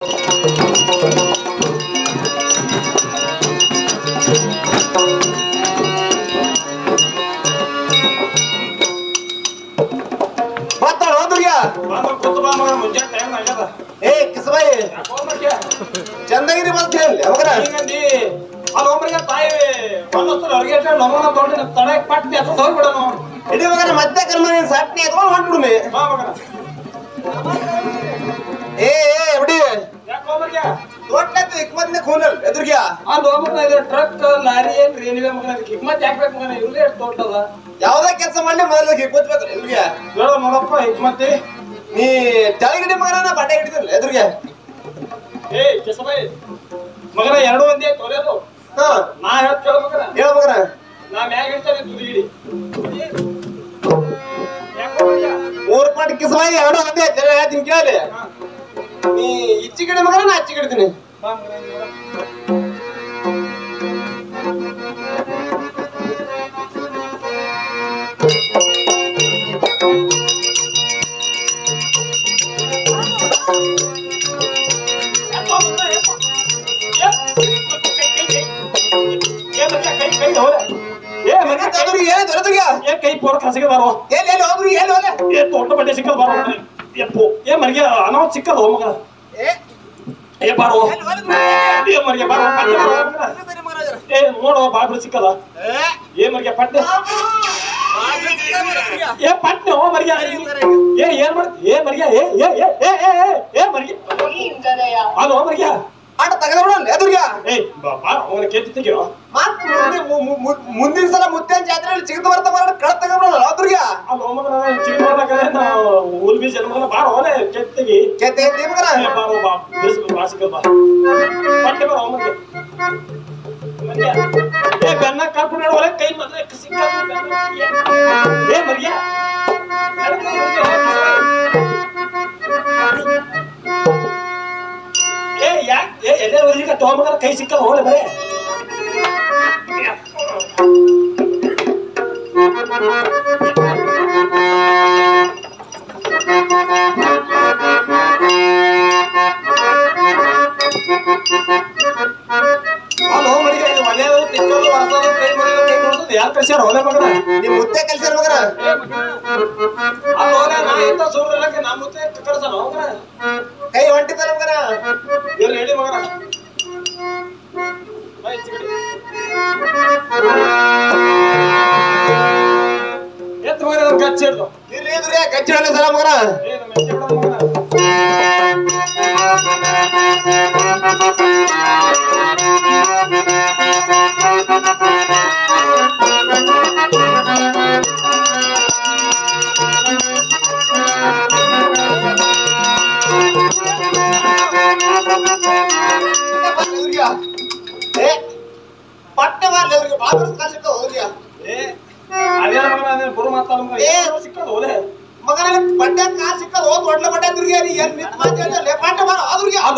ಏ ಕಿಸಬಾಯಿ ಚಂದಗಿರಿ ಬರ್ತೇನೆ ತಡಕ್ ಪಟ್ಟಿ ಅಂತ ಹೋಗ್ಬಿಡೋಣ ಇಡೀ ಮಗನ ಮತ್ತೆ ಕರ್ಮ ಸಾಟ್ನಿ ಎತ್ಕೊಂಡು ಹೊಂಟ್ಬಿಡುಮೆ ಏ ಎಬಡಿ ದೊಡ್ಡದು ಹಿಕ್ಮತ್ನೆ ಖೂನಲ್ ಎದುರ್ಗ್ಯಾ ಟ್ರಕ್ ಲಾರಿ ಏನ್ ರೇಲ್ವೆ ಮಗನ ಹಿಕ್ಮತ್ ಯಾಕೆ ಮಗನ ಇವ್ರೇ ಎಷ್ಟು ದೊಡ್ಡದ ಯಾವ್ದೇ ಕೆಲಸ ಮಾಡಿ ಮೊದಲ ಹಿಕ್ಮತ್ ಬೇಕು ಎದುರ್ಗ್ಯಾ ಹೇಳೋ ನೋಡಪ್ಪ ಹಿಕ್ಮತ್ತಿ ನೀ ತೆಳಗಿಡಿ ಮಗನ ಬಟ್ಟೆ ಹಿಡಿದಿಲ್ಲ ಎದುರ್ಗ್ಯಾ ಏ ಕೆಸಬಾಯಿ ಮಗನ ಎರಡು ಒಂದೇ ತೊರೆಯೋದು ಹಾ ನಾ ಹೇಳ್ತ ಕೇಳ ಮಗನ ಹೇಳ ಮಗನ ನಾ ಮ್ಯಾಗ ಹೇಳ್ತೇನೆ ತುದಿಗಿಡಿ ಮೂರ್ ಪಾಟ್ ಕಿಸಬಾಯಿ ಎರಡು ಒಂದೇ ಹೇಳ್ತೀನಿ ಕೇಳಿ ನೀ ಇಚ್ಚಿ ಗಿಡ ಮಗನ ನಾ ಅಚ್ಚಿ ಗಿಡ್ತೀನಿ ಕೈ ಪೋರ ಕಸಿಗೆ ಬಾರೋ ಏ ತೋಟ ಬಡ್ಡೆ ಸಿಕ್ಕದ ಬಾರೋ ಎಪ್ಪು ಏ ಮರಿಗೆ ಅನಾವತ್ ಸಿಕ್ಕದ ಮಗ ಏ ಬಾರೋ ಏ ಮರಿಗೆ ಬಾರೋ ಏ ನೋಡುವ ಬಾಗ್ಲು ಸಿಕ್ಕದ ಏ ಮರಿಗೆ ಪಟ್ಟೆ ಏ ಪಟ್ಟೆ ಓ ಮರಿಗೆ ಏ ಏನ್ ಮಾಡ್ತಿ ಏ ಮರಿಗೆ ಏ ಏ ಏ ಏ ಏ ಏ ಮರಿಗೆ ಅಲೋ ಮರಿಗೆ ಆಟ ತಗದ್ಬಿಡ ಎದುರ್ಗ್ಯಾ ಏ ಬಾ ಅವನ ಕೆತ್ತಿ ತೆಗಿರೋ ಮುಂದಿನ ಸಲ ಮುತ್ತೇನ್ ಜಾತ್ರೆಯಲ್ಲಿ ಚಿಗದ ಬರ್ತಾ ಬರೋಣ ಕಳ ತಗದ್ಬಿಡಲ್ಲ ಅದ್ರಿಗೆ ಅಲ್ಲ ಮಗನ ಚಿಕ್ಕ ಊಲ್ ಬೀಜ ಮಗನ ಬಾರ ಅವನೇ ಕೆತ್ತಿಗೆ ಕೆತ್ತೆ ಎತ್ತಿ ಮಗನ ಬಾರೋ ಬಾ ಬಿಡಿಸ್ಬೇಕು ಬಾಸಿಕ ಬಾ ಪಟ್ಟೆ ಬರೋ ಅವನಿಗೆ ಏ ಬೆನ್ನ ಕರ್ಕೊಂಡು ಒಳಗೆ ಕೈ ಮೊದಲೇ ಸಿಕ್ಕ ಏ ಮರಿಯ ಏ ಯಾಕೆ ಏ ಎಲ್ಲೇ ಒದಗಿಕ ತಗೊಂಬಂದ್ರೆ ಕೈ ಸಿಕ್ಕಲ್ಲ ಹೋಲೆ ಬರೇ ಅಲ್ಲೋ ಮರಿಗೆ ಇದು ಮನೆಯದು ತಿಕ್ಕೋದು ವರ್ಷದು ಕೈ ಮುರಿದು ಕೈ ಕೊಡ್ತದೆ ಯಾರು ಕಳ್ಸ್ಯಾರ ಹೋಲೆ ಮಗನ ನಿಮ್ ಮುತ್ತೆ ಕಲ್ಸ್ಯಾರ ಮಗನ ಅಲ್ಲೋಲೆ ನಾ ಎಂತ ಸೂರ್ಯಕ್ಕೆ ನಾ ಮುತ್ತೆ ಕಳ್ಸಣ ಮಗನ ಕೈ ಹೊಂಟಿದ್ದಲ್ಲ ಮಗನ ಇವ್ರು ಹೇಳಿ ಮಗನ ಎತ್ತು ಮಗನ ನಮ್ಗೆ ಕಚ್ಚಿ ಹಿಡ್ದು ಇರ್ಲಿ ಇದ್ರಿಗೆ ಕಚ್ಚಿ ಹೇಳಿ ಸಲ ಮಗನ ಏನು ಮೆಚ್ಚಿ ಬಿಡೋದು ಮಗನ ಪಟ್ಟೆ ಮಾಡ್ಲಿ ಅವ್ರಿಗೆ ಬಾಬರ್ಸ್ ಕಾಲ್ ಸಿಕ್ಕ ಹೋಗ್ಲಿಯಾ ಅದೇ ಮಗನ ಅದೇ ಬರು ಮಾತಾಡ ಮಗ ಏ ಸಿಕ್ಕದು ಹೋಲೆ ಮಗನ ಪಟ್ಟೆ ಕಾಲ್ ಸಿಕ್ಕ ಹೋದ್ ಒಡ್ಲೆ ಪಟ್ಟೆ ದುರ್ಗಿ ಏನ್ ನಿಂತ್ ಮಾತಾಡಿ ಪಟ್ಟೆ ಮಾಡ ಅದ್ರಿಗೆ